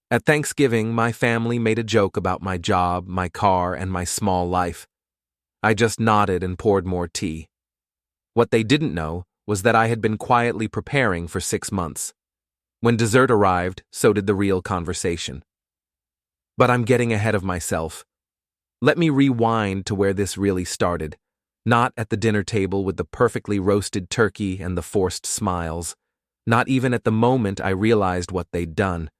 At Thanksgiving, my family made a joke about my job, my car, and my small life. I just nodded and poured more tea. What they didn't know was that I had been quietly preparing for 6 months. When dessert arrived, so did the real conversation. But I'm getting ahead of myself. Let me rewind to where this really started, not at the dinner table with the perfectly roasted turkey and the forced smiles, not even at the moment I realized what they'd done.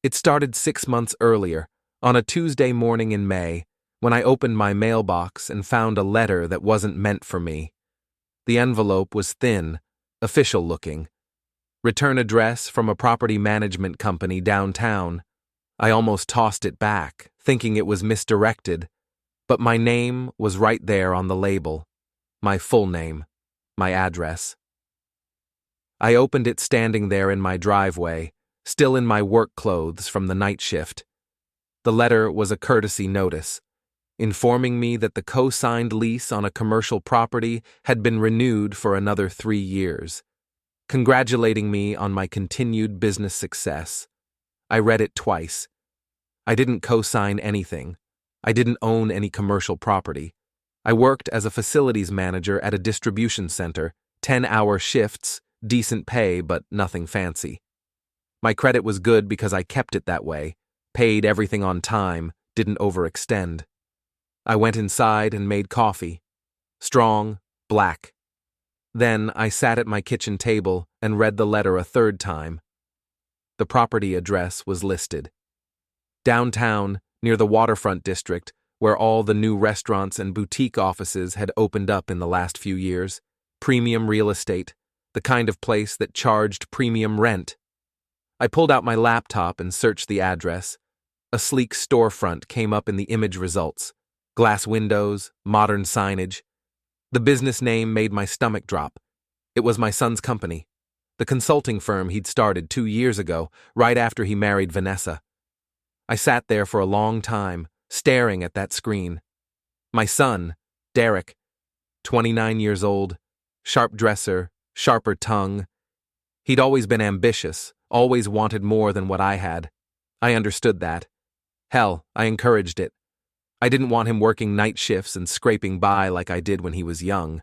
It started 6 months earlier, on a Tuesday morning in May, when I opened my mailbox and found a letter that wasn't meant for me. The envelope was thin, official-looking. Return address from a property management company downtown. I almost tossed it back, thinking it was misdirected, but my name was right there on the label. My full name, my address. I opened it standing there in my driveway, still in my work clothes from the night shift. The letter was a courtesy notice, informing me that the co-signed lease on a commercial property had been renewed for another 3 years, congratulating me on my continued business success. I read it twice. I didn't co-sign anything. I didn't own any commercial property. I worked as a facilities manager at a distribution center, 10-hour shifts, decent pay, but nothing fancy. My credit was good because I kept it that way, paid everything on time, didn't overextend. I went inside and made coffee. Strong, black. Then I sat at my kitchen table and read the letter a third time. The property address was listed. Downtown, near the waterfront district, where all the new restaurants and boutique offices had opened up in the last few years. Premium real estate, the kind of place that charged premium rent. I pulled out my laptop and searched the address. A sleek storefront came up in the image results. Glass windows, modern signage. The business name made my stomach drop. It was my son's company, the consulting firm he'd started 2 years ago, right after he married Vanessa. I sat there for a long time, staring at that screen. My son, Derek, 29 years old, sharp dresser, sharper tongue. He'd always been ambitious, always wanted more than what I had. I understood that. Hell, I encouraged it. I didn't want him working night shifts and scraping by like I did when he was young.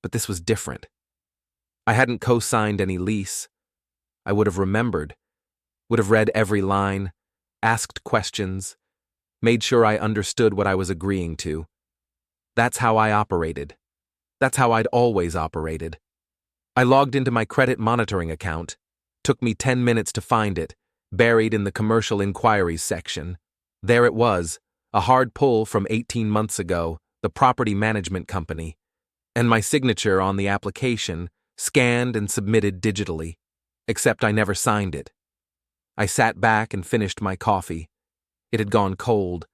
But this was different. I hadn't co-signed any lease. I would have remembered, would have read every line, asked questions, made sure I understood what I was agreeing to. That's how I operated. That's how I'd always operated. I logged into my credit monitoring account. Took me 10 minutes to find it, buried in the commercial inquiries section. There it was, a hard pull from 18 months ago, the property management company, and my signature on the application, scanned and submitted digitally, except I never signed it. I sat back and finished my coffee. It had gone cold.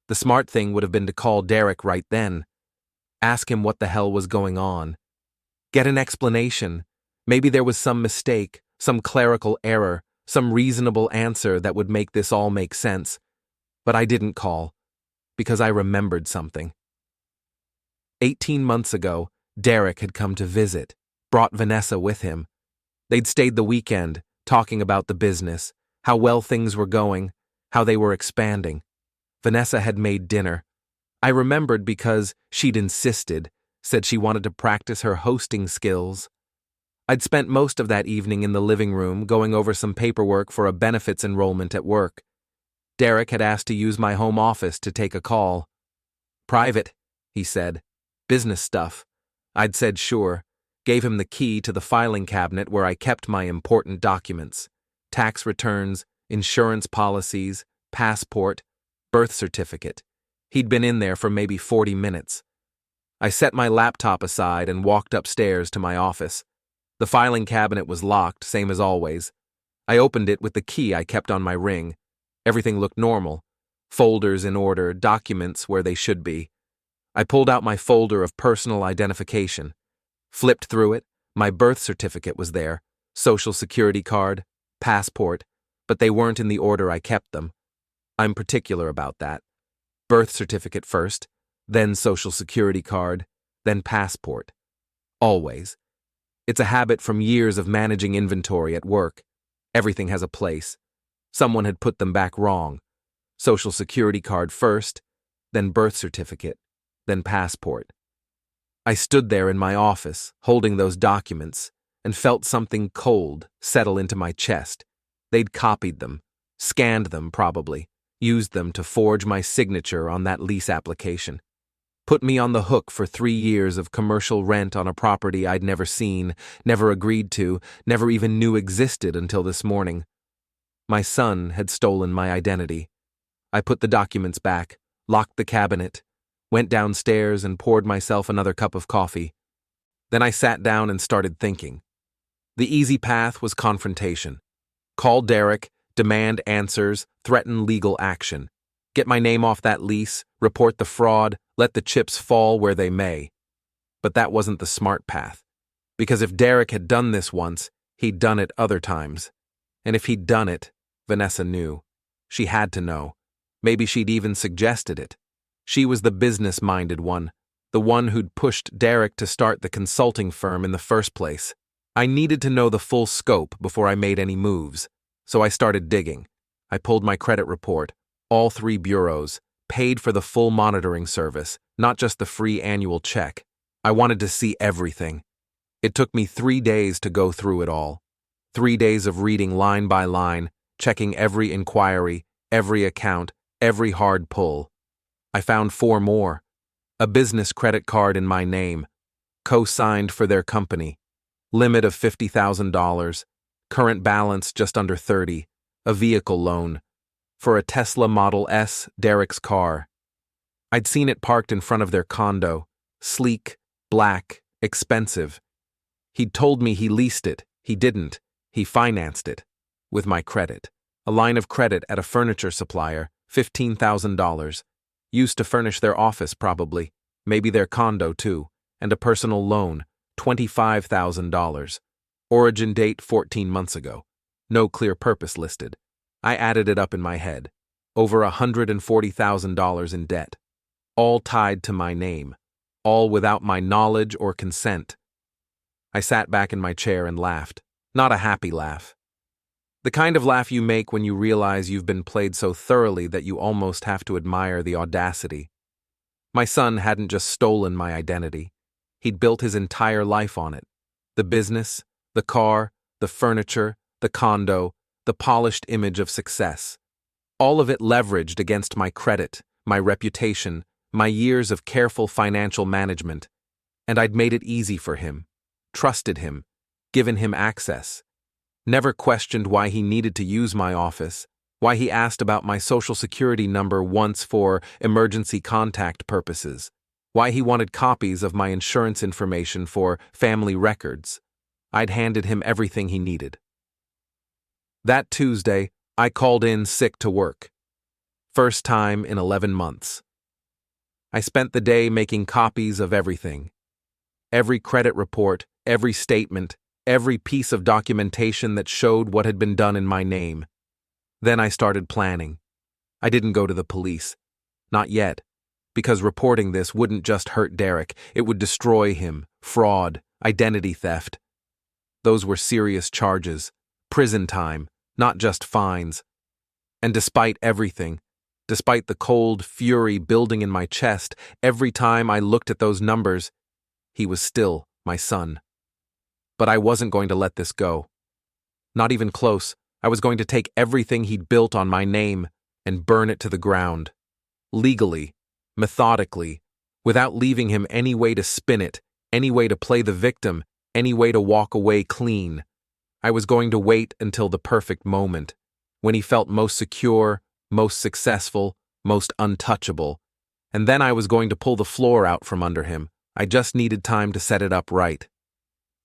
The smart thing would have been to call Derek right then. Ask him what the hell was going on. Get an explanation. Maybe there was some mistake, some clerical error, some reasonable answer that would make this all make sense. But I didn't call, because I remembered something. 18 months ago, Derek had come to visit, brought Vanessa with him. They'd stayed the weekend, talking about the business, how well things were going, how they were expanding. Vanessa had made dinner. I remembered because she'd insisted, said she wanted to practice her hosting skills. I'd spent most of that evening in the living room going over some paperwork for a benefits enrollment at work. Derek had asked to use my home office to take a call. Private, he said. Business stuff. I'd said sure, gave him the key to the filing cabinet where I kept my important documents. Tax returns, insurance policies, passport, birth certificate. He'd been in there for maybe 40 minutes. I set my laptop aside and walked upstairs to my office. The filing cabinet was locked, same as always. I opened it with the key I kept on my ring. Everything looked normal. Folders in order, documents where they should be. I pulled out my folder of personal identification. Flipped through it. My birth certificate was there, social security card, passport, but they weren't in the order I kept them. I'm particular about that. Birth certificate first, then social security card, then passport. Always. It's a habit from years of managing inventory at work. Everything has a place. Someone had put them back wrong. Social Security card first, then birth certificate, then passport. I stood there in my office, holding those documents, and felt something cold settle into my chest. They'd copied them, scanned them probably, used them to forge my signature on that lease application. Put me on the hook for 3 years of commercial rent on a property I'd never seen, never agreed to, never even knew existed until this morning. My son had stolen my identity. I put the documents back, locked the cabinet, went downstairs and poured myself another cup of coffee. Then I sat down and started thinking. The easy path was confrontation. Call Derek, demand answers, threaten legal action. Get my name off that lease, report the fraud, let the chips fall where they may. But that wasn't the smart path. Because if Derek had done this once, he'd done it other times. And if he'd done it, Vanessa knew. She had to know. Maybe she'd even suggested it. She was the business-minded one, the one who'd pushed Derek to start the consulting firm in the first place. I needed to know the full scope before I made any moves, so I started digging. I pulled my credit report, all 3 bureaus, paid for the full monitoring service, not just the free annual check. I wanted to see everything. It took me 3 days to go through it all. 3 days of reading line by line, checking every inquiry, every account, every hard pull. I found 4 more. A business credit card in my name, co-signed for their company, limit of $50,000, current balance just under 30, a vehicle loan, for a Tesla Model S, Derek's car. I'd seen it parked in front of their condo, sleek, black, expensive. He'd told me he leased it. He didn't. He financed it. With my credit. A line of credit at a furniture supplier, $15,000. Used to furnish their office probably, maybe their condo too, and a personal loan, $25,000. Origin date 14 months ago. No clear purpose listed. I added it up in my head. Over $140,000 in debt. All tied to my name. All without my knowledge or consent. I sat back in my chair and laughed. Not a happy laugh. The kind of laugh you make when you realize you've been played so thoroughly that you almost have to admire the audacity. My son hadn't just stolen my identity. He'd built his entire life on it. The business, the car, the furniture, the condo, the polished image of success. All of it leveraged against my credit, my reputation, my years of careful financial management. And I'd made it easy for him, trusted him, given him access. Never questioned why he needed to use my office, why he asked about my social security number once for emergency contact purposes, why he wanted copies of my insurance information for family records. I'd handed him everything he needed. That Tuesday, I called in sick to work. First time in 11 months. I spent the day making copies of everything. Every credit report, every statement, every piece of documentation that showed what had been done in my name. Then I started planning. I didn't go to the police. Not yet. Because reporting this wouldn't just hurt Derek, it would destroy him. Fraud, identity theft. Those were serious charges. Prison time, not just fines. And despite everything, despite the cold fury building in my chest, every time I looked at those numbers, he was still my son. But I wasn't going to let this go. Not even close. I was going to take everything he'd built on my name and burn it to the ground. Legally, methodically, without leaving him any way to spin it, any way to play the victim, any way to walk away clean. I was going to wait until the perfect moment, when he felt most secure, most successful, most untouchable. And then I was going to pull the floor out from under him. I just needed time to set it up right.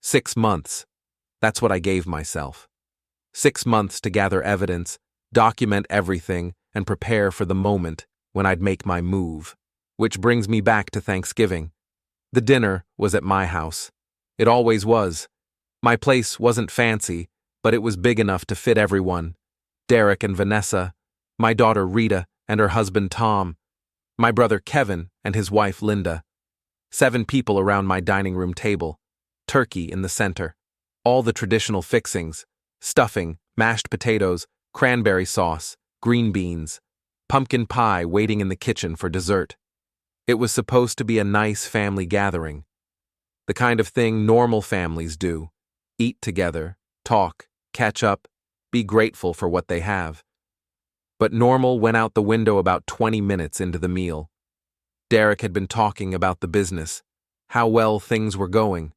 6 months. That's what I gave myself. 6 months to gather evidence, document everything, and prepare for the moment when I'd make my move. Which brings me back to Thanksgiving. The dinner was at my house. It always was. My place wasn't fancy, but it was big enough to fit everyone. Derek and Vanessa, my daughter Rita and her husband Tom, my brother Kevin and his wife Linda. 7 people around my dining room table. Turkey in the center. All the traditional fixings, stuffing, mashed potatoes, cranberry sauce, green beans, pumpkin pie waiting in the kitchen for dessert. It was supposed to be a nice family gathering. The kind of thing normal families do. Eat together, talk, catch up, be grateful for what they have. But normal went out the window about 20 minutes into the meal. Derek had been talking about the business, how well things were going.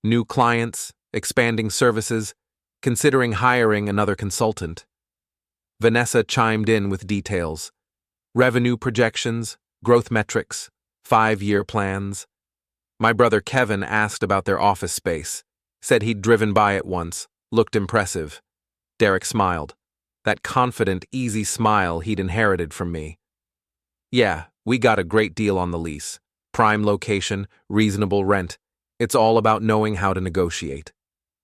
New clients, expanding services, considering hiring another consultant. Vanessa chimed in with details. Revenue projections, growth metrics, 5-year plans. My brother Kevin asked about their office space, said he'd driven by it once, looked impressive. Derek smiled, that confident, easy smile he'd inherited from me. Yeah, we got a great deal on the lease. Prime location, reasonable rent. It's all about knowing how to negotiate.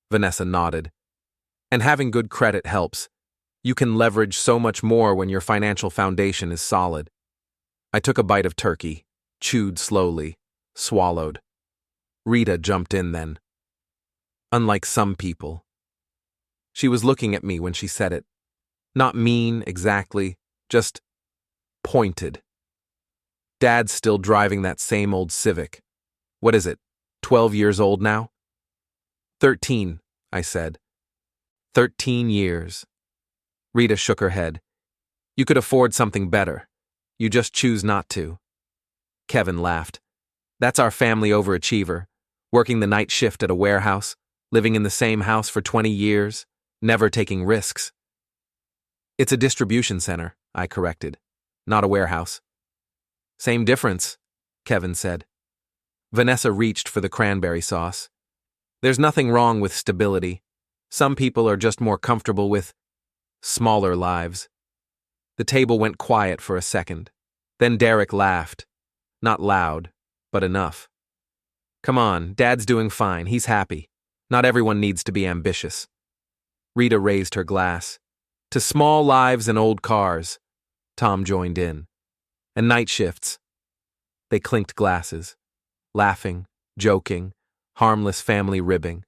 Vanessa nodded. And having good credit helps. You can leverage so much more when your financial foundation is solid. I took a bite of turkey, chewed slowly, swallowed. Rita jumped in then. Unlike some people. She was looking at me when she said it. Not mean, exactly, just pointed. Dad's still driving that same old Civic. What is it, 12 years old now? 13, I said. 13 years. Rita shook her head. You could afford something better. You just choose not to. Kevin laughed. That's our family overachiever, working the night shift at a warehouse, living in the same house for 20 years, never taking risks. It's a distribution center, I corrected, not a warehouse. Same difference, Kevin said. Vanessa reached for the cranberry sauce. There's nothing wrong with stability. Some people are just more comfortable with smaller lives. The table went quiet for a second. Then Derek laughed. Not loud, but enough. Come on, Dad's doing fine. He's happy. Not everyone needs to be ambitious. Rita raised her glass. To small lives and old cars. Tom joined in. And night shifts. They clinked glasses. Laughing, joking, harmless family ribbing.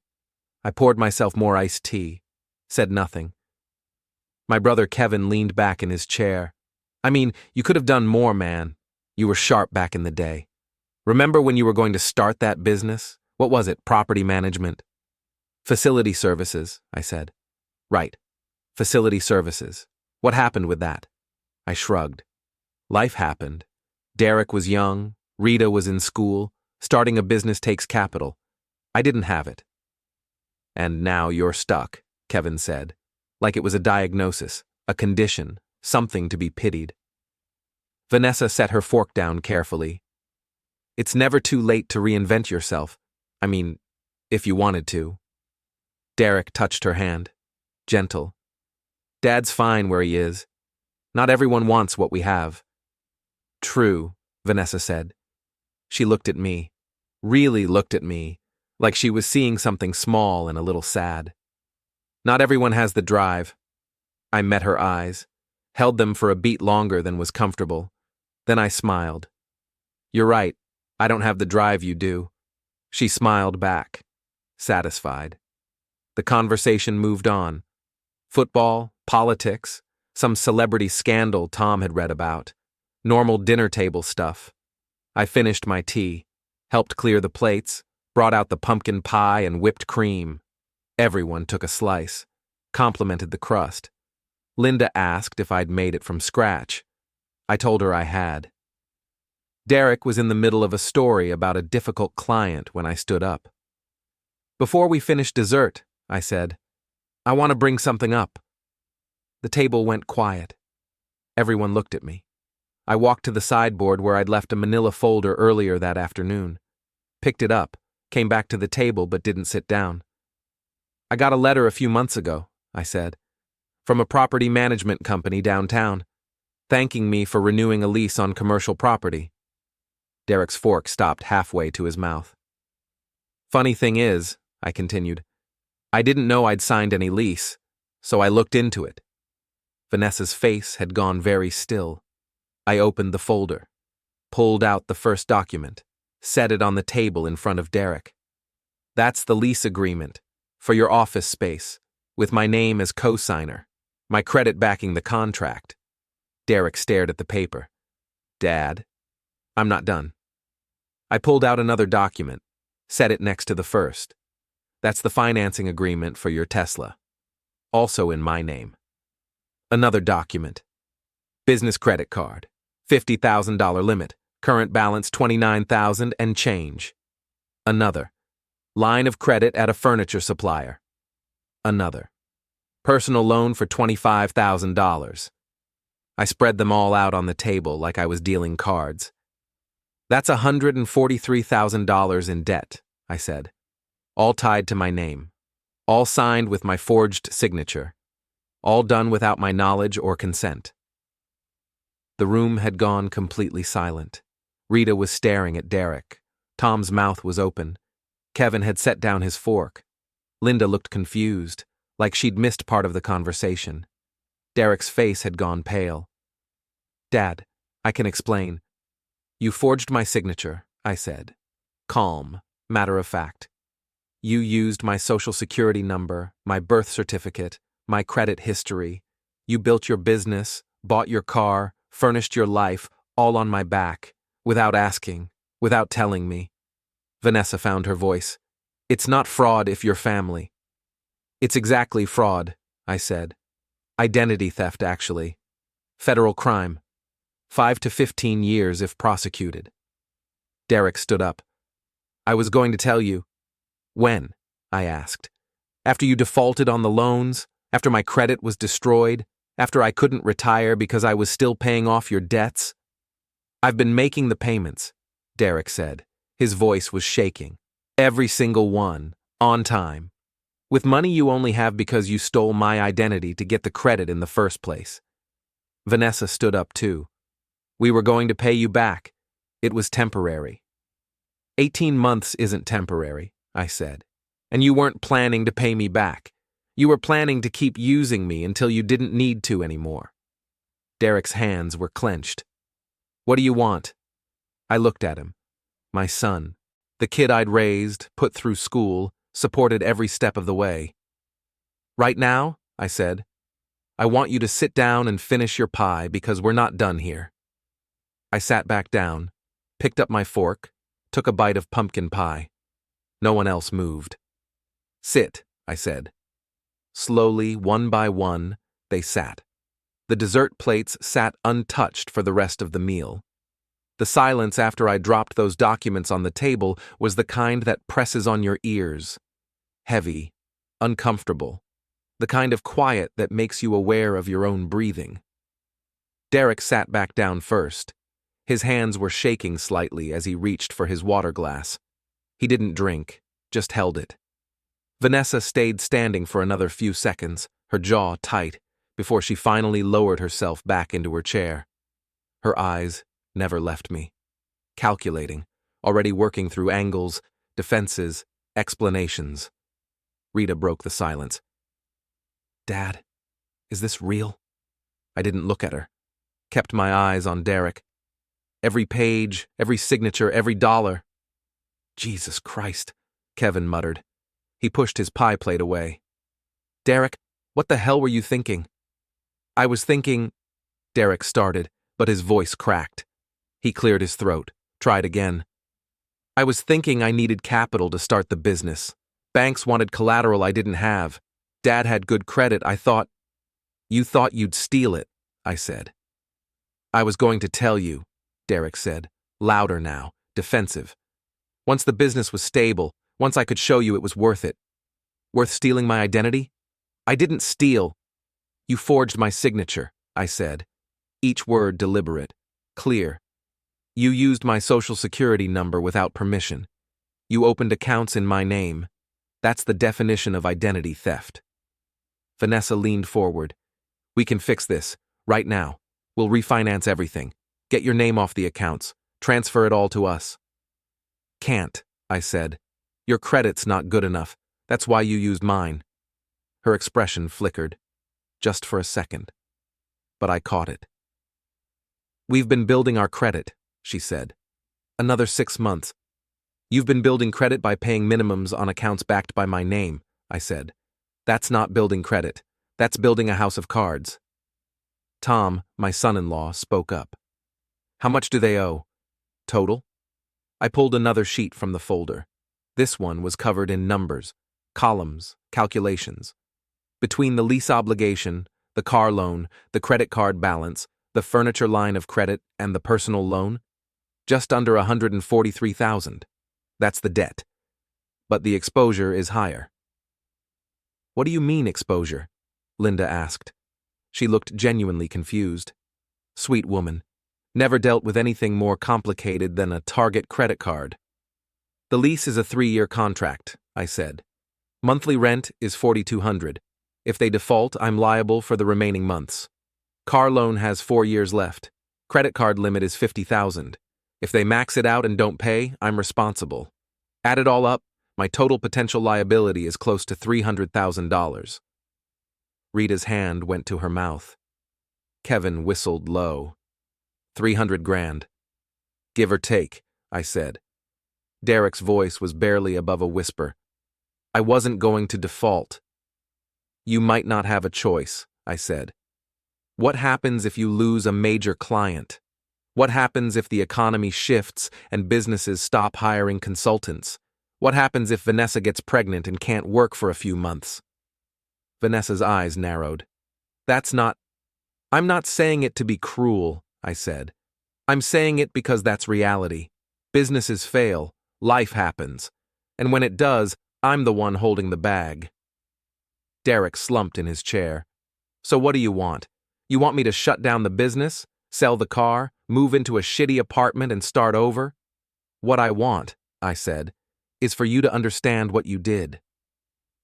I poured myself more iced tea. Said nothing. My brother Kevin leaned back in his chair. I mean, you could have done more, man. You were sharp back in the day. Remember when you were going to start that business? What was it, property management? Facility services, I said. Right. Facility services. What happened with that? I shrugged. Life happened. Derek was young. Rita was in school. Starting a business takes capital. I didn't have it. And now you're stuck, Kevin said, like it was a diagnosis, a condition, something to be pitied. Vanessa set her fork down carefully. It's never too late to reinvent yourself. I mean, if you wanted to. Derek touched her hand. Gentle. Dad's fine where he is. Not everyone wants what we have. True, Vanessa said. She looked at me, really looked at me, like she was seeing something small and a little sad. Not everyone has the drive. I met her eyes, held them for a beat longer than was comfortable. Then I smiled. You're right, I don't have the drive you do. She smiled back, satisfied. The conversation moved on. Football, politics, some celebrity scandal Tom had read about, normal dinner table stuff. I finished my tea, helped clear the plates, brought out the pumpkin pie and whipped cream. Everyone took a slice, complimented the crust. Linda asked if I'd made it from scratch. I told her I had. Derek was in the middle of a story about a difficult client when I stood up. Before we finish dessert, I said, I want to bring something up. The table went quiet. Everyone looked at me. I walked to the sideboard where I'd left a manila folder earlier that afternoon. Picked it up, came back to the table but didn't sit down. I got a letter a few months ago, I said, from a property management company downtown, thanking me for renewing a lease on commercial property. Derek's fork stopped halfway to his mouth. Funny thing is, I continued, I didn't know I'd signed any lease, so I looked into it. Vanessa's face had gone very still. I opened the folder, pulled out the first document, set it on the table in front of Derek. That's the lease agreement, for your office space, with my name as co-signer. My credit backing the contract. Derek stared at the paper. Dad, I'm not done. I pulled out another document, set it next to the first. That's the financing agreement for your Tesla. Also in my name. Another document. Business credit card. $50,000 limit. Current balance $29,000 and change. Another. Line of credit at a furniture supplier. Another. Personal loan for $25,000. I spread them all out on the table like I was dealing cards. That's $143,000 in debt, I said. All tied to my name. All signed with my forged signature. All done without my knowledge or consent. The room had gone completely silent. Rita was staring at Derek. Tom's mouth was open. Kevin had set down his fork. Linda looked confused, like she'd missed part of the conversation. Derek's face had gone pale. Dad, I can explain. You forged my signature, I said. Calm, matter of fact. You used my social security number, my birth certificate, my credit history. You built your business, bought your car, furnished your life, all on my back, without asking, without telling me. Vanessa found her voice. It's not fraud if you're family. It's exactly fraud, I said. Identity theft, actually. Federal crime. 5 to 15 years if prosecuted. Derek stood up. I was going to tell you. When? I asked. After you defaulted on the loans? After my credit was destroyed? After I couldn't retire because I was still paying off your debts? I've been making the payments, Derek said. His voice was shaking. Every single one, on time. With money you only have because you stole my identity to get the credit in the first place. Vanessa stood up too. We were going to pay you back. It was temporary. 18 months isn't temporary, I said. And you weren't planning to pay me back. You were planning to keep using me until you didn't need to anymore. Derek's hands were clenched. What do you want? I looked at him. My son. The kid I'd raised, put through school, supported every step of the way. Right now, I said, I want you to sit down and finish your pie because we're not done here. I sat back down, picked up my fork, took a bite of pumpkin pie. No one else moved. Sit, I said. Slowly, one by one, they sat. The dessert plates sat untouched for the rest of the meal. The silence after I dropped those documents on the table was the kind that presses on your ears. Heavy, uncomfortable, the kind of quiet that makes you aware of your own breathing. Derek sat back down first. His hands were shaking slightly as he reached for his water glass. He didn't drink, just held it. Vanessa stayed standing for another few seconds, her jaw tight, before she finally lowered herself back into her chair. Her eyes never left me. Calculating, already working through angles, defenses, explanations. Rita broke the silence. Dad, is this real? I didn't look at her. Kept my eyes on Derek. Every page, every signature, every dollar. Jesus Christ, Kevin muttered. He pushed his pie plate away. Derek, what the hell were you thinking? I was thinking, Derek started, but his voice cracked. He cleared his throat, tried again. I was thinking I needed capital to start the business. Banks wanted collateral I didn't have. Dad had good credit, I thought. You thought you'd steal it, I said. I was going to tell you, Derek said, louder now, defensive. Once the business was stable, once I could show you it was worth it. Worth stealing my identity? I didn't steal. You forged my signature, I said. Each word deliberate, clear. You used my social security number without permission. You opened accounts in my name. That's the definition of identity theft. Vanessa leaned forward. We can fix this, right now. We'll refinance everything. Get your name off the accounts. Transfer it all to us. Can't, I said. Your credit's not good enough. That's why you used mine. Her expression flickered. Just for a second. But I caught it. We've been building our credit, she said. Another 6 months. You've been building credit by paying minimums on accounts backed by my name, I said. That's not building credit. That's building a house of cards. Tom, my son-in-law, spoke up. How much do they owe? Total? I pulled another sheet from the folder. This one was covered in numbers, columns, calculations. Between the lease obligation, the car loan, the credit card balance, the furniture line of credit, and the personal loan, just under $143,000. That's the debt. But the exposure is higher. What do you mean, exposure? Linda asked. She looked genuinely confused. Sweet woman. Never dealt with anything more complicated than a Target credit card. The lease is a 3-year contract, I said. Monthly rent is $4,200. If they default, I'm liable for the remaining months. Car loan has 4 years left. Credit card limit is $50,000. If they max it out and don't pay, I'm responsible. Add it all up, my total potential liability is close to $300,000. Rita's hand went to her mouth. Kevin whistled low. 300 grand. Give or take, I said. Derek's voice was barely above a whisper. I wasn't going to default. You might not have a choice, I said. What happens if you lose a major client? What happens if the economy shifts and businesses stop hiring consultants? What happens if Vanessa gets pregnant and can't work for a few months? Vanessa's eyes narrowed. I'm not saying it to be cruel, I said. I'm saying it because that's reality. Businesses fail, life happens, and when it does, I'm the one holding the bag. Derek slumped in his chair. So what do you want? You want me to shut down the business, sell the car, move into a shitty apartment and start over? What I want, I said, is for you to understand what you did.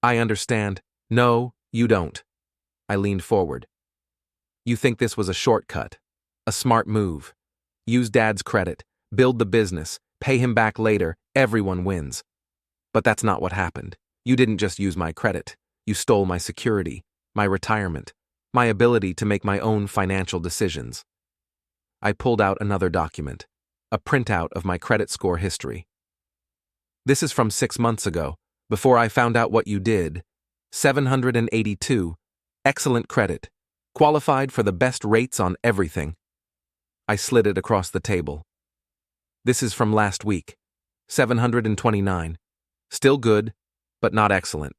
I understand. No, you don't. I leaned forward. You think this was a shortcut, a smart move. Use Dad's credit, build the business, pay him back later, everyone wins. But that's not what happened. You didn't just use my credit. You stole my security, my retirement, my ability to make my own financial decisions. I pulled out another document, a printout of my credit score history. This is from 6 months ago, before I found out what you did. 782, excellent credit, qualified for the best rates on everything. I slid it across the table. This is from last week. 729, still good, but not excellent.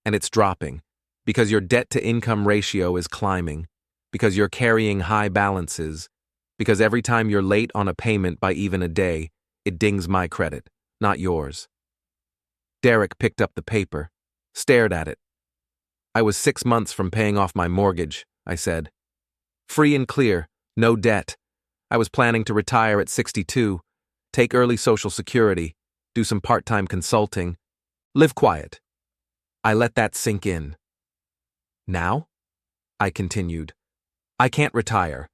And it's dropping, because your debt-to-income ratio is climbing, because you're carrying high balances, because every time you're late on a payment by even a day, it dings my credit, not yours. Derek picked up the paper, stared at it. I was 6 months from paying off my mortgage, I said. Free and clear, no debt. I was planning to retire at 62, take early Social Security, do some part-time consulting, live quiet. I let that sink in. Now? I continued. I can't retire,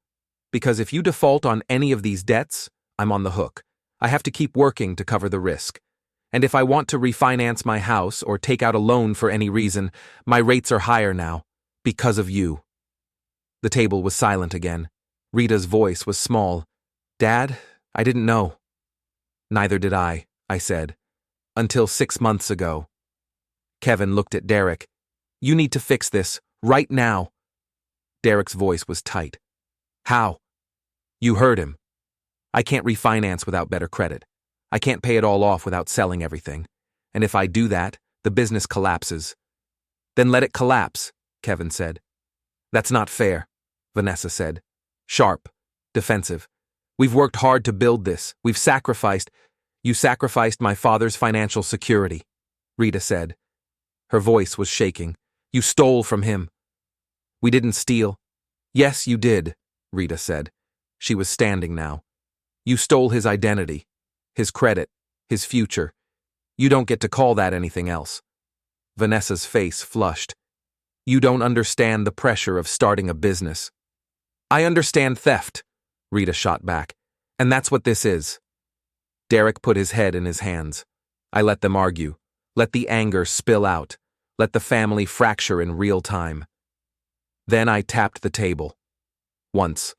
because if you default on any of these debts, I'm on the hook. I have to keep working to cover the risk. And if I want to refinance my house or take out a loan for any reason, my rates are higher now, because of you. The table was silent again. Rita's voice was small. Dad, I didn't know. Neither did I said. Until 6 months ago. Kevin looked at Derek. You need to fix this, right now. Derek's voice was tight. How? You heard him. I can't refinance without better credit. I can't pay it all off without selling everything. And if I do that, the business collapses. Then let it collapse, Kevin said. That's not fair, Vanessa said. Sharp, defensive. We've worked hard to build this. We've sacrificed. You sacrificed my father's financial security, Rita said. Her voice was shaking. You stole from him. We didn't steal. Yes, you did, Rita said. She was standing now. You stole his identity, his credit, his future. You don't get to call that anything else. Vanessa's face flushed. You don't understand the pressure of starting a business. I understand theft, Rita shot back. And that's what this is. Derek put his head in his hands. I let them argue. Let the anger spill out. Let the family fracture in real time. Then I tapped the table. Once.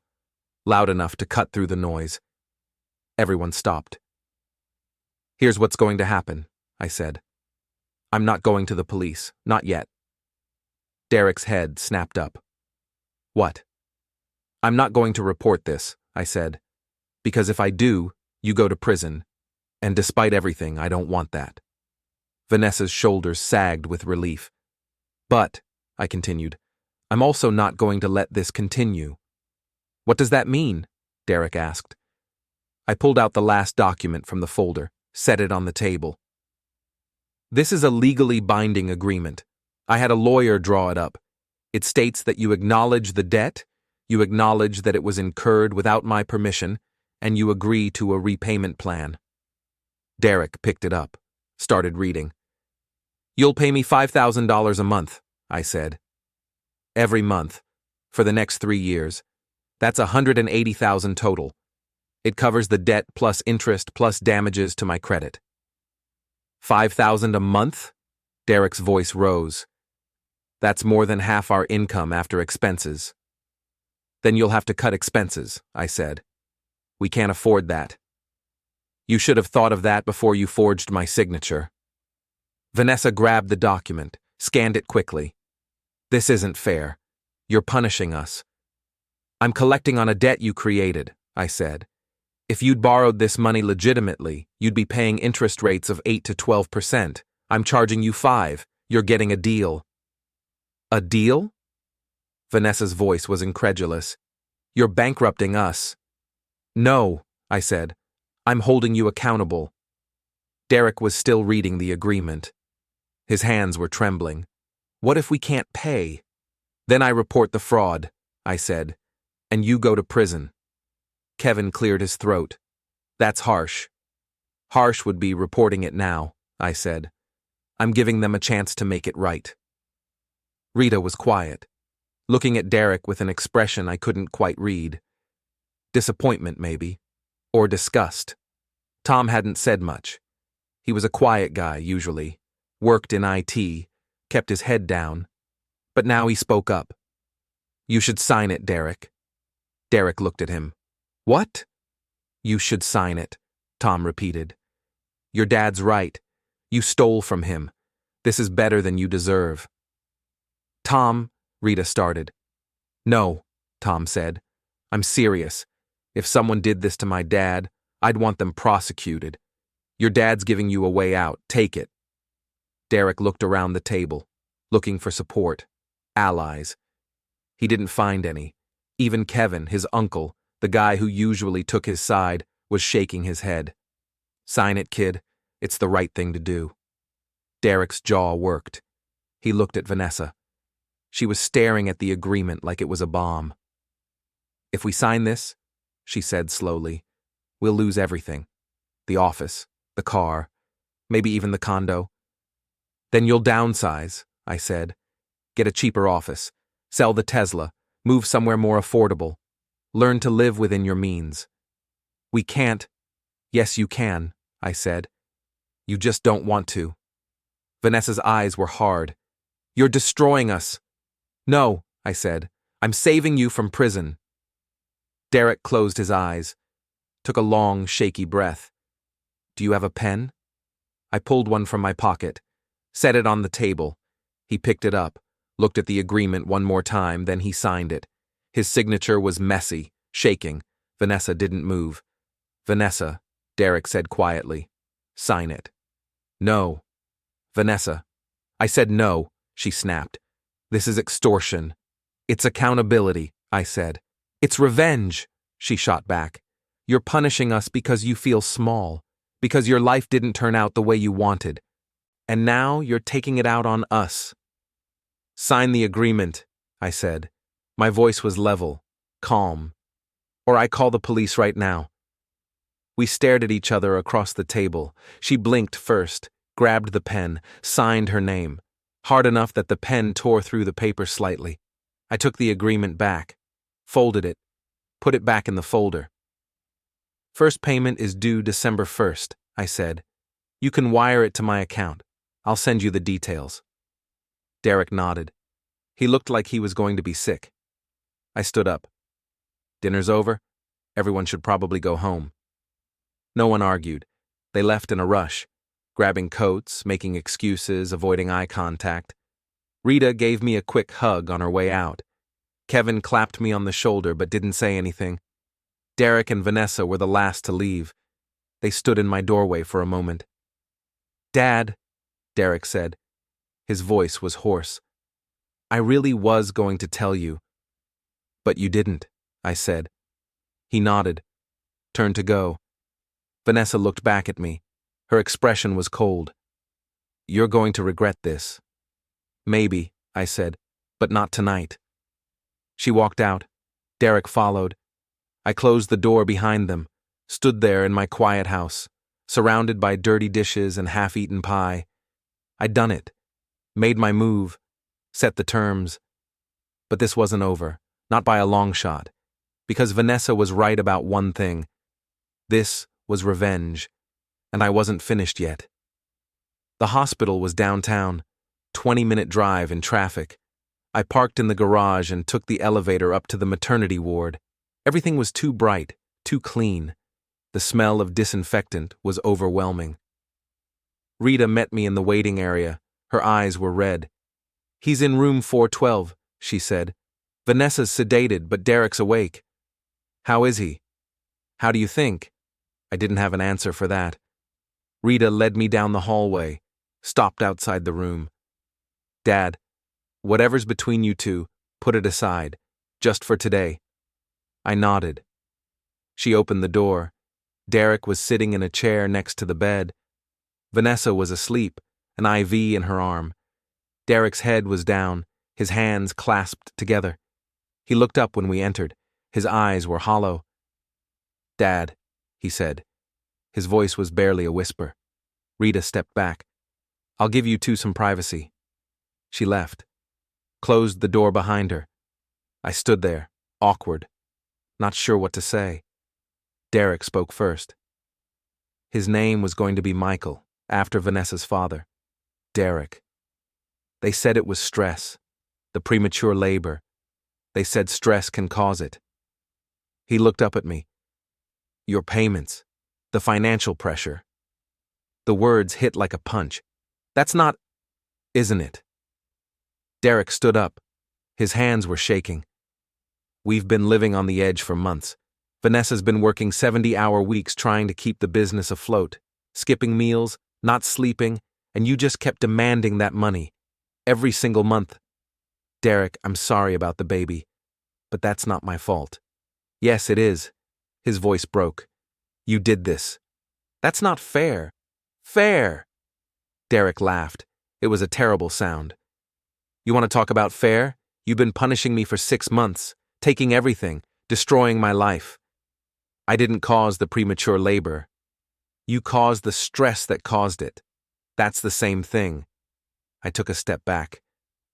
Loud enough to cut through the noise. Everyone stopped. Here's what's going to happen, I said. I'm not going to the police, not yet. Derek's head snapped up. What? I'm not going to report this, I said. Because if I do, you go to prison. And despite everything, I don't want that. Vanessa's shoulders sagged with relief. But, I continued, I'm also not going to let this continue. What does that mean? Derek asked. I pulled out the last document from the folder, set it on the table. This is a legally binding agreement. I had a lawyer draw it up. It states that you acknowledge the debt, you acknowledge that it was incurred without my permission, and you agree to a repayment plan. Derek picked it up, started reading. You'll pay me $5,000 a month, I said. Every month, for the next 3 years. That's $180,000 total. It covers the debt plus interest plus damages to my credit. $5,000 a month? Derek's voice rose. That's more than half our income after expenses. Then you'll have to cut expenses, I said. We can't afford that. You should have thought of that before you forged my signature. Vanessa grabbed the document, scanned it quickly. This isn't fair. You're punishing us. I'm collecting on a debt you created, I said. If you'd borrowed this money legitimately, you'd be paying interest rates of 8 to 12%. I'm charging you 5. You're getting a deal. A deal? Vanessa's voice was incredulous. You're bankrupting us. No, I said. I'm holding you accountable. Derek was still reading the agreement. His hands were trembling. What if we can't pay? Then I report the fraud, I said, and you go to prison. Kevin cleared his throat. That's harsh. Harsh would be reporting it now, I said. I'm giving them a chance to make it right. Rita was quiet, looking at Derek with an expression I couldn't quite read. Disappointment, maybe, or disgust. Tom hadn't said much. He was a quiet guy, usually, worked in IT, kept his head down, but now he spoke up. You should sign it, Derek. Derek looked at him. What? You should sign it, Tom repeated. Your dad's right. You stole from him. This is better than you deserve. Tom, Rita started. No, Tom said. I'm serious. If someone did this to my dad, I'd want them prosecuted. Your dad's giving you a way out. Take it. Derek looked around the table, looking for support, allies. He didn't find any. Even Kevin, his uncle, the guy who usually took his side, was shaking his head. Sign it, kid. It's the right thing to do. Derek's jaw worked. He looked at Vanessa. She was staring at the agreement like it was a bomb. If we sign this, she said slowly, we'll lose everything. The office, the car, maybe even the condo. Then you'll downsize, I said. Get a cheaper office. Sell the Tesla. Move somewhere more affordable. Learn to live within your means. We can't. Yes, you can, I said. You just don't want to. Vanessa's eyes were hard. You're destroying us. No, I said. I'm saving you from prison. Derek closed his eyes, took a long, shaky breath. Do you have a pen? I pulled one from my pocket, set it on the table. He picked it up, looked at the agreement one more time, then he signed it. His signature was messy, shaking. Vanessa didn't move. Vanessa, Derek said quietly. Sign it. No. Vanessa. I said no, she snapped. This is extortion. It's accountability, I said. It's revenge, she shot back. You're punishing us because you feel small, because your life didn't turn out the way you wanted. And now you're taking it out on us. Sign the agreement, I said. My voice was level, calm. Or I call the police right now. We stared at each other across the table. She blinked first, grabbed the pen, signed her name, hard enough that the pen tore through the paper slightly. I took the agreement back, folded it, put it back in the folder. First payment is due December 1st, I said. You can wire it to my account. I'll send you the details. Derek nodded. He looked like he was going to be sick. I stood up. Dinner's over. Everyone should probably go home. No one argued. They left in a rush, grabbing coats, making excuses, avoiding eye contact. Rita gave me a quick hug on her way out. Kevin clapped me on the shoulder but didn't say anything. Derek and Vanessa were the last to leave. They stood in my doorway for a moment. "Dad," Derek said. His voice was hoarse. "I really was going to tell you." "But you didn't," I said. He nodded, turned to go. Vanessa looked back at me. Her expression was cold. "You're going to regret this." "Maybe," I said, "but not tonight." She walked out. Derek followed. I closed the door behind them, stood there in my quiet house, surrounded by dirty dishes and half-eaten pie. I'd done it, made my move, set the terms. But this wasn't over, not by a long shot, because Vanessa was right about one thing. This was revenge, and I wasn't finished yet. The hospital was downtown, 20-minute drive in traffic. I parked in the garage and took the elevator up to the maternity ward. Everything was too bright, too clean. The smell of disinfectant was overwhelming. Rita met me in the waiting area. Her eyes were red. "He's in room 412, she said. "Vanessa's sedated, but Derek's awake." "How is he?" "How do you think?" I didn't have an answer for that. Rita led me down the hallway, stopped outside the room. "Dad, whatever's between you two, put it aside, just for today." I nodded. She opened the door. Derek was sitting in a chair next to the bed. Vanessa was asleep, an IV in her arm. Derek's head was down, his hands clasped together. He looked up when we entered. His eyes were hollow. "Dad," he said. His voice was barely a whisper. Rita stepped back. "I'll give you two some privacy." She left, closed the door behind her. I stood there, awkward, not sure what to say. Derek spoke first. His name was going to be Michael, after Vanessa's father. Derek. They said it was stress, the premature labor. They said stress can cause it. He looked up at me. "Your payments, the financial pressure." The words hit like a punch. "That's not, isn't it?" Derek stood up. His hands were shaking. "We've been living on the edge for months. Vanessa's been working 70-hour weeks trying to keep the business afloat, skipping meals, not sleeping, and you just kept demanding that money. Every single month. Derek, I'm sorry about the baby, but that's not my fault." "Yes, it is." His voice broke. "You did this. That's not fair." "Fair!" Derek laughed. It was a terrible sound. "You want to talk about fair? You've been punishing me for 6 months, taking everything, destroying my life. I didn't cause the premature labor. You caused the stress that caused it. That's the same thing." I took a step back.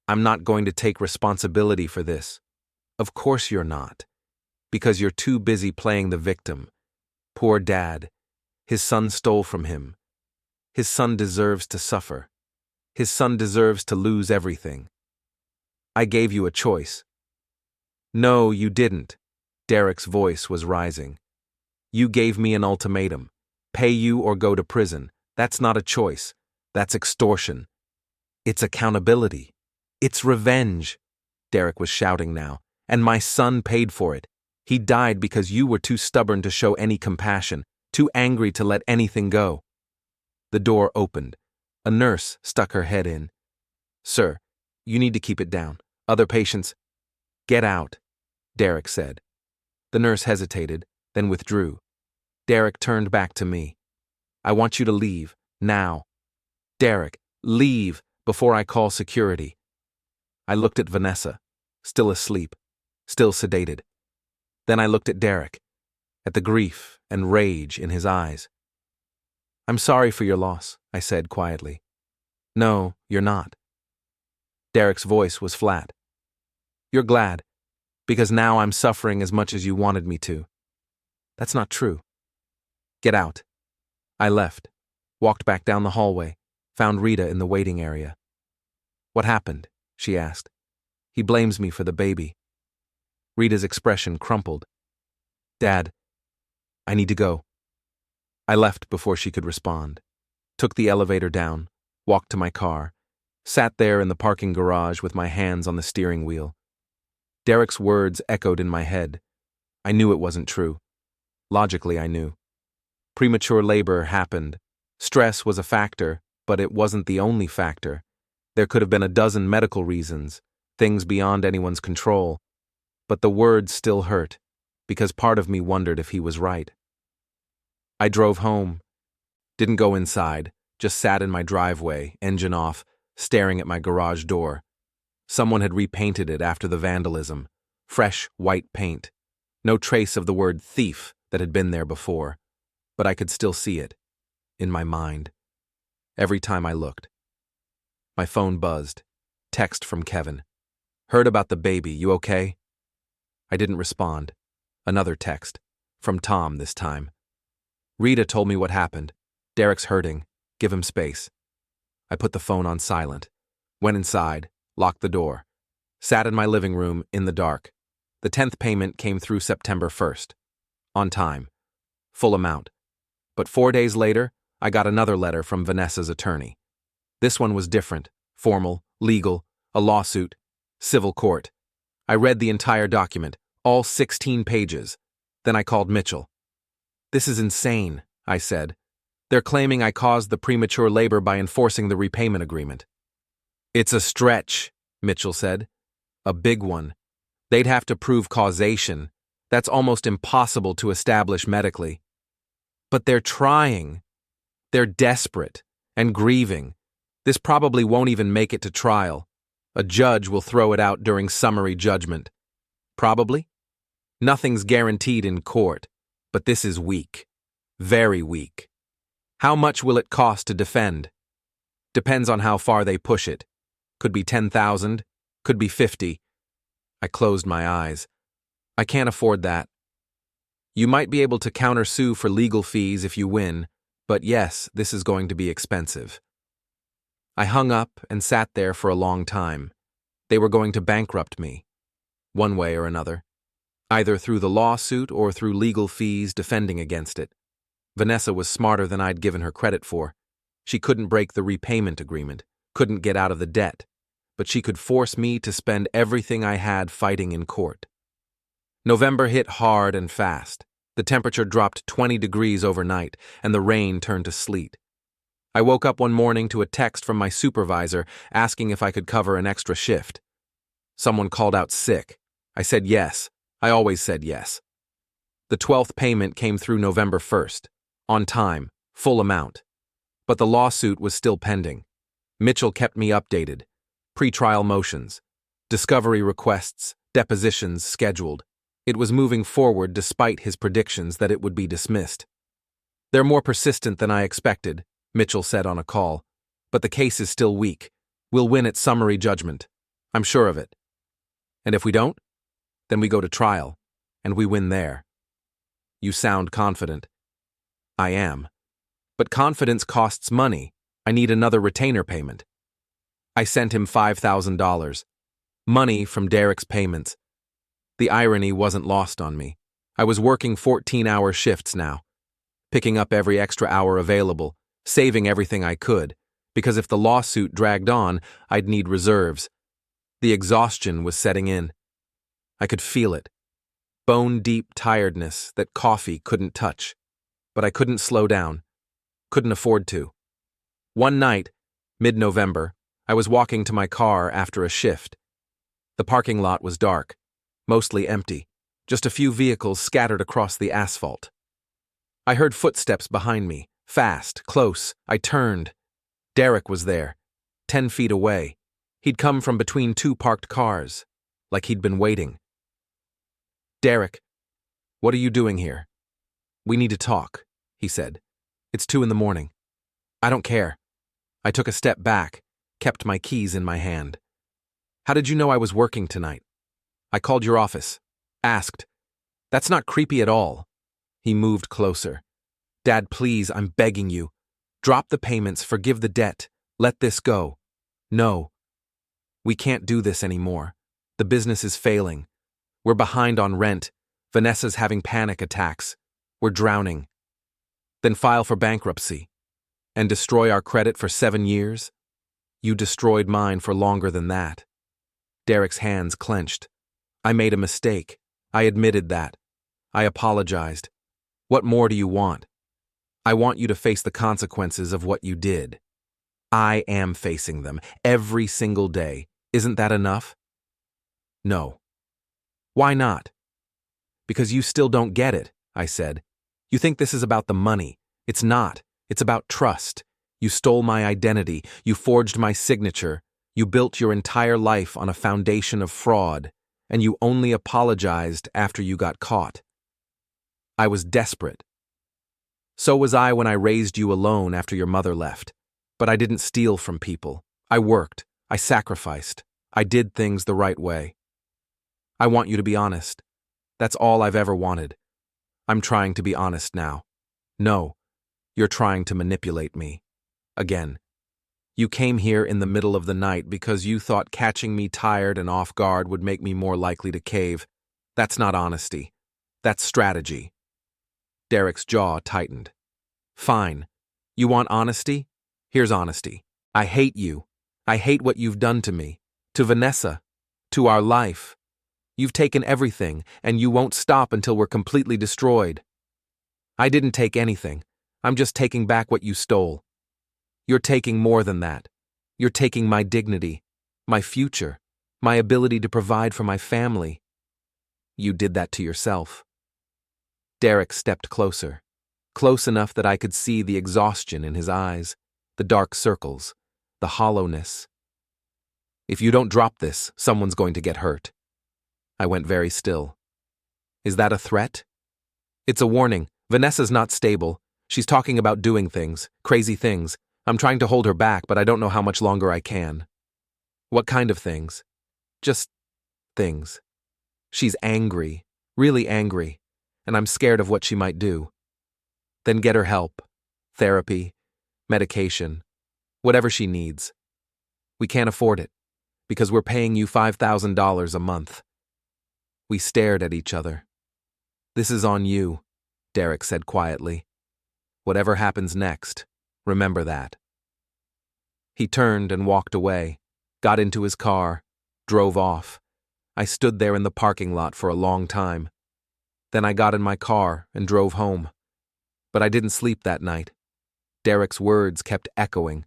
"I'm not going to take responsibility for this." "Of course you're not. Because you're too busy playing the victim. Poor Dad. His son stole from him. His son deserves to suffer. His son deserves to lose everything. I gave you a choice." "No, you didn't." Derek's voice was rising. "You gave me an ultimatum. Pay you or go to prison. That's not a choice. That's extortion. It's accountability. It's revenge." Derek was shouting now. "And my son paid for it. He died because you were too stubborn to show any compassion, too angry to let anything go." The door opened. A nurse stuck her head in. "Sir, you need to keep it down. Other patients—" "Get out," Derek said. The nurse hesitated, then withdrew. Derek turned back to me. "I want you to leave, now. Derek, leave before I call security." I looked at Vanessa, still asleep, still sedated. Then I looked at Derek, at the grief and rage in his eyes. "I'm sorry for your loss," I said quietly. "No, you're not." Derek's voice was flat. "You're glad, because now I'm suffering as much as you wanted me to." "That's not true." "Get out." I left, walked back down the hallway, found Rita in the waiting area. "What happened?" she asked. "He blames me for the baby." Rita's expression crumpled. "Dad, I need to go." I left before she could respond, took the elevator down, walked to my car, Sat there in the parking garage with my hands on the steering wheel. Derek's words echoed in my head. I knew it wasn't true. Logically, I knew. Premature labor happened. Stress was a factor, but it wasn't the only factor. There could have been a dozen medical reasons, things beyond anyone's control. But the words still hurt, because part of me wondered if he was right. I drove home. Didn't go inside, just sat in my driveway, engine off, staring at my garage door. Someone had repainted it after the vandalism. Fresh, white paint. No trace of the word thief that had been there before. But I could still see it. In my mind. Every time I looked. My phone buzzed. Text from Kevin. Heard about the baby, you okay? I didn't respond. Another text. From Tom this time. Rita told me what happened. Derek's hurting. Give him space. I put the phone on silent. Went inside. Locked the door. Sat in my living room in the dark. The 10th payment came through September 1st. On time. Full amount. But 4 days later, I got another letter from Vanessa's attorney. This one was different. Formal, legal, a lawsuit, civil court. I read the entire document, all 16 pages. Then I called Mitchell. This is insane, I said. They're claiming I caused the premature labor by enforcing the repayment agreement. It's a stretch, Mitchell said. A big one. They'd have to prove causation. That's almost impossible to establish medically. But they're trying. They're desperate and grieving. This probably won't even make it to trial. A judge will throw it out during summary judgment. Probably? Nothing's guaranteed in court, but this is weak. Very weak. How much will it cost to defend? Depends on how far they push it. Could be 10,000, could be 50. I closed my eyes. I can't afford that. You might be able to countersue for legal fees if you win, but yes, this is going to be expensive. I hung up and sat there for a long time. They were going to bankrupt me, one way or another, either through the lawsuit or through legal fees defending against it. Vanessa was smarter than I'd given her credit for. She couldn't break the repayment agreement, couldn't get out of the debt, but she could force me to spend everything I had fighting in court. November hit hard and fast. The temperature dropped 20 degrees overnight, and the rain turned to sleet. I woke up one morning to a text from my supervisor asking if I could cover an extra shift. Someone called out sick. I said yes. I always said yes. The 12th payment came through November 1st. On time, full amount. But the lawsuit was still pending. Mitchell kept me updated. Pre-trial motions. Discovery requests, depositions scheduled. It was moving forward despite his predictions that it would be dismissed. They're more persistent than I expected, Mitchell said on a call. But the case is still weak. We'll win at summary judgment. I'm sure of it. And if we don't, then we go to trial, and we win there. You sound confident. I am. But confidence costs money. I need another retainer payment. I sent him $5,000. Money from Derek's payments. The irony wasn't lost on me. I was working 14-hour shifts now, picking up every extra hour available, saving everything I could, because if the lawsuit dragged on, I'd need reserves. The exhaustion was setting in. I could feel it. Bone-deep tiredness that coffee couldn't touch. But I couldn't slow down. Couldn't afford to. One night, mid-November, I was walking to my car after a shift. The parking lot was dark, mostly empty, just a few vehicles scattered across the asphalt. I heard footsteps behind me, fast, close. I turned. Derek was there, 10 feet away. He'd come from between two parked cars, like he'd been waiting. Derek, what are you doing here? We need to talk, he said. It's 2 a.m. I don't care. I took a step back, kept my keys in my hand. How did you know I was working tonight? I called your office. Asked. That's not creepy at all. He moved closer. Dad, please, I'm begging you. Drop the payments, forgive the debt. Let this go. No. We can't do this anymore. The business is failing. We're behind on rent. Vanessa's having panic attacks. We're drowning. Then file for bankruptcy. And destroy our credit for 7 years? You destroyed mine for longer than that. Derek's hands clenched. I made a mistake. I admitted that. I apologized. What more do you want? I want you to face the consequences of what you did. I am facing them every single day. Isn't that enough? No. Why not? Because you still don't get it, I said. You think this is about the money. It's not. It's about trust. You stole my identity. You forged my signature. You built your entire life on a foundation of fraud, and you only apologized after you got caught. I was desperate. So was I when I raised you alone after your mother left. But I didn't steal from people. I worked. I sacrificed. I did things the right way. I want you to be honest. That's all I've ever wanted. I'm trying to be honest now. No, you're trying to manipulate me. Again. You came here in the middle of the night because you thought catching me tired and off guard would make me more likely to cave. That's not honesty. That's strategy. Derek's jaw tightened. Fine. You want honesty? Here's honesty. I hate you. I hate what you've done to me, to Vanessa, to our life. You've taken everything, and you won't stop until we're completely destroyed. I didn't take anything. I'm just taking back what you stole. You're taking more than that. You're taking my dignity, my future, my ability to provide for my family. You did that to yourself. Derek stepped closer, close enough that I could see the exhaustion in his eyes, the dark circles, the hollowness. If you don't drop this, someone's going to get hurt. I went very still. Is that a threat? It's a warning. Vanessa's not stable. She's talking about doing things, crazy things. I'm trying to hold her back, but I don't know how much longer I can. What kind of things? Just things. She's angry, really angry, and I'm scared of what she might do. Then get her help, therapy, medication, whatever she needs. We can't afford it, because we're paying you $5,000 a month. We stared at each other. This is on you, Derek said quietly. Whatever happens next, remember that. He turned and walked away, got into his car, drove off. I stood there in the parking lot for a long time. Then I got in my car and drove home. But I didn't sleep that night. Derek's words kept echoing.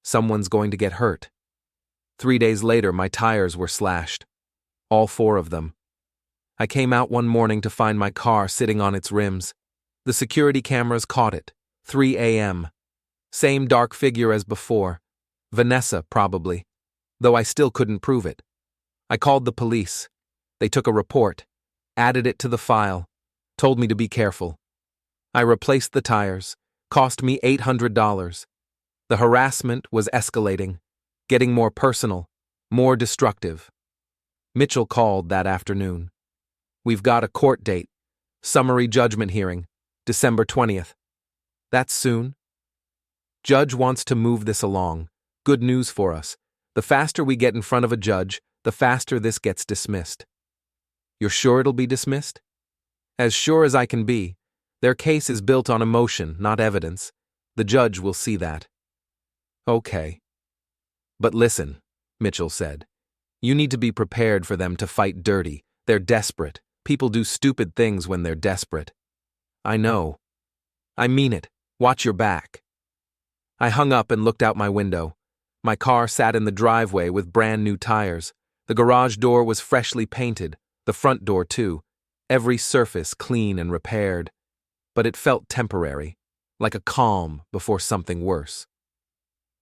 Someone's going to get hurt. 3 days later, my tires were slashed. All 4 of them. I came out one morning to find my car sitting on its rims. The security cameras caught it. 3 a.m. Same dark figure as before. Vanessa, probably. Though I still couldn't prove it. I called the police. They took a report, added it to the file, told me to be careful. I replaced the tires. Cost me $800. The harassment was escalating, getting more personal, more destructive. Mitchell called that afternoon. We've got a court date, summary judgment hearing, December 20th. That's soon. Judge wants to move this along. Good news for us. The faster we get in front of a judge, the faster this gets dismissed. You're sure it'll be dismissed? As sure as I can be. Their case is built on emotion, not evidence. The judge will see that. Okay. But listen, Mitchell said. You need to be prepared for them to fight dirty. They're desperate. People do stupid things when they're desperate. I know. I mean it. Watch your back. I hung up and looked out my window. My car sat in the driveway with brand new tires. The garage door was freshly painted, the front door too, every surface clean and repaired. But it felt temporary, like a calm before something worse.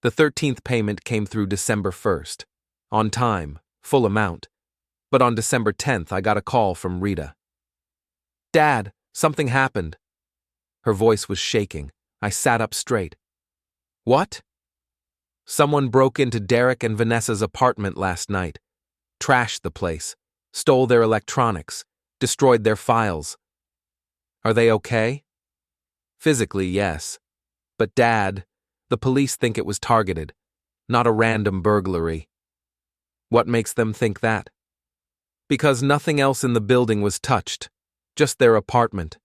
The 13th payment came through December 1st, on time, full amount. But on December 10th, I got a call from Rita. Dad, something happened. Her voice was shaking. I sat up straight. What? Someone broke into Derek and Vanessa's apartment last night, trashed the place, stole their electronics, destroyed their files. Are they okay? Physically, yes. But Dad, the police think it was targeted, not a random burglary. What makes them think that? Because nothing else in the building was touched, just their apartment,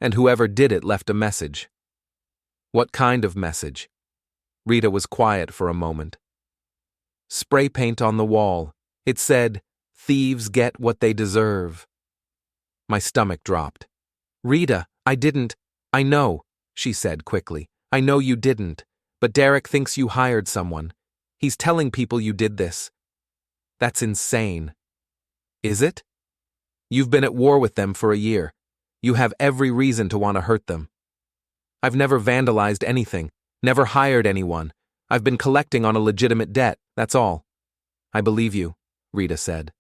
and whoever did it left a message. What kind of message? Rita was quiet for a moment. Spray paint on the wall. It said, "Thieves get what they deserve." My stomach dropped. "Rita, I didn't." "I know," she said quickly. "I know you didn't, but Derek thinks you hired someone. He's telling people you did this." "That's insane." "Is it? You've been at war with them for a year. You have every reason to want to hurt them." "I've never vandalized anything, never hired anyone. I've been collecting on a legitimate debt, that's all." "I believe you," Rita said.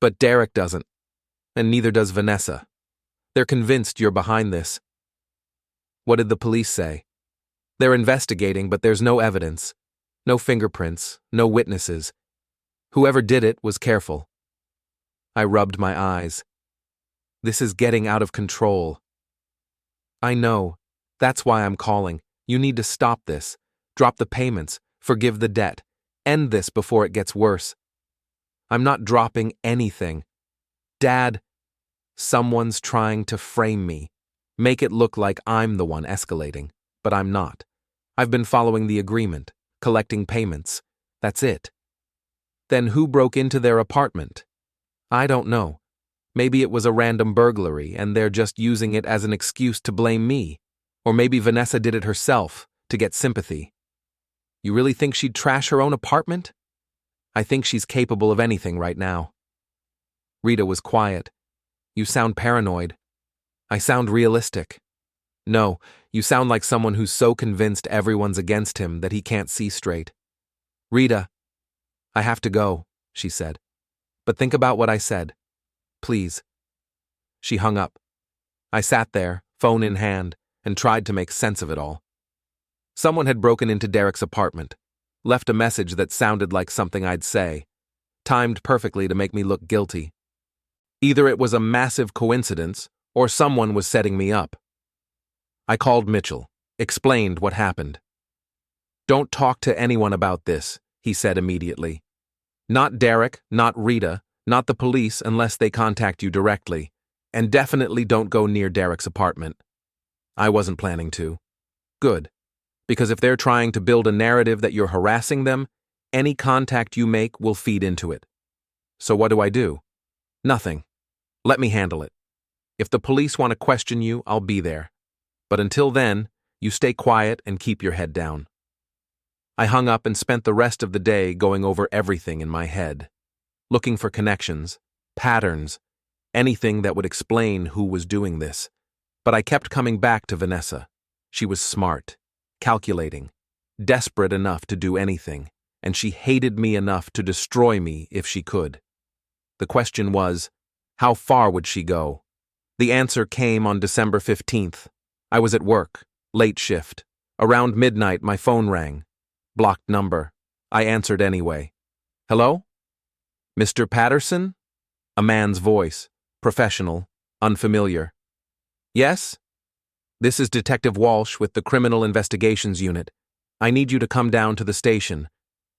"But Derek doesn't, and neither does Vanessa. They're convinced you're behind this." "What did the police say?" "They're investigating, but there's no evidence. No fingerprints, no witnesses. Whoever did it was careful." I rubbed my eyes. "This is getting out of control." "I know. That's why I'm calling. You need to stop this. Drop the payments. Forgive the debt. End this before it gets worse." "I'm not dropping anything. Dad, someone's trying to frame me. Make it look like I'm the one escalating, but I'm not. I've been following the agreement, collecting payments. That's it." "Then who broke into their apartment?" "I don't know. Maybe it was a random burglary and they're just using it as an excuse to blame me. Or maybe Vanessa did it herself, to get sympathy." "You really think she'd trash her own apartment?" "I think she's capable of anything right now." Rita was quiet. "You sound paranoid." "I sound realistic." "No, you sound like someone who's so convinced everyone's against him that he can't see straight." "Rita, I have to go," she said. "But think about what I said. Please." She hung up. I sat there, phone in hand, and tried to make sense of it all. Someone had broken into Derek's apartment, left a message that sounded like something I'd say, timed perfectly to make me look guilty. Either it was a massive coincidence, or someone was setting me up. I called Mitchell, explained what happened. "Don't talk to anyone about this," he said immediately. "Not Derek, not Rita, not the police unless they contact you directly, and definitely don't go near Derek's apartment." I wasn't planning to. Good. Because if they're trying to build a narrative that you're harassing them, any contact you make will feed into it. So what do? Nothing. Let me handle it. If the police want to question you, I'll be there. But until then, you stay quiet and keep your head down. I hung up and spent the rest of the day going over everything in my head, looking for connections, patterns, anything that would explain who was doing this. But I kept coming back to Vanessa. She was smart, calculating, desperate enough to do anything, and she hated me enough to destroy me if she could. The question was, how far would she go? The answer came on December 15th. I was at work, late shift. Around midnight, my phone rang. Blocked number. I answered anyway. "Hello? Mr. Patterson?" A man's voice, professional, unfamiliar. "Yes? This is Detective Walsh with the Criminal Investigations Unit. I need you to come down to the station.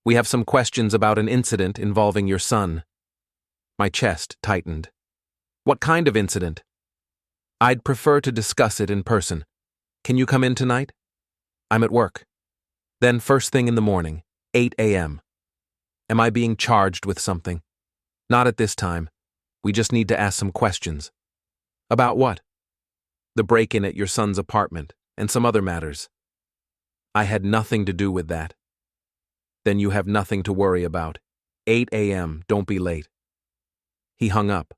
We have some questions about an incident involving your son." My chest tightened. "What kind of incident?" "I'd prefer to discuss it in person. Can you come in tonight?" "I'm at work." "Then first thing in the morning, 8 a.m. "Am I being charged with something?" "Not at this time. We just need to ask some questions." "About what?" "The break-in at your son's apartment, and some other matters." "I had nothing to do with that." "Then you have nothing to worry about. 8 a.m., don't be late." He hung up.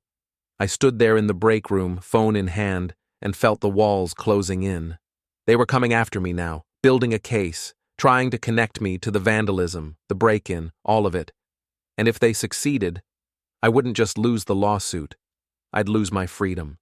I stood there in the break room, phone in hand, and felt the walls closing in. They were coming after me now, building a case, trying to connect me to the vandalism, the break-in, all of it. And if they succeeded, I wouldn't just lose the lawsuit, I'd lose my freedom.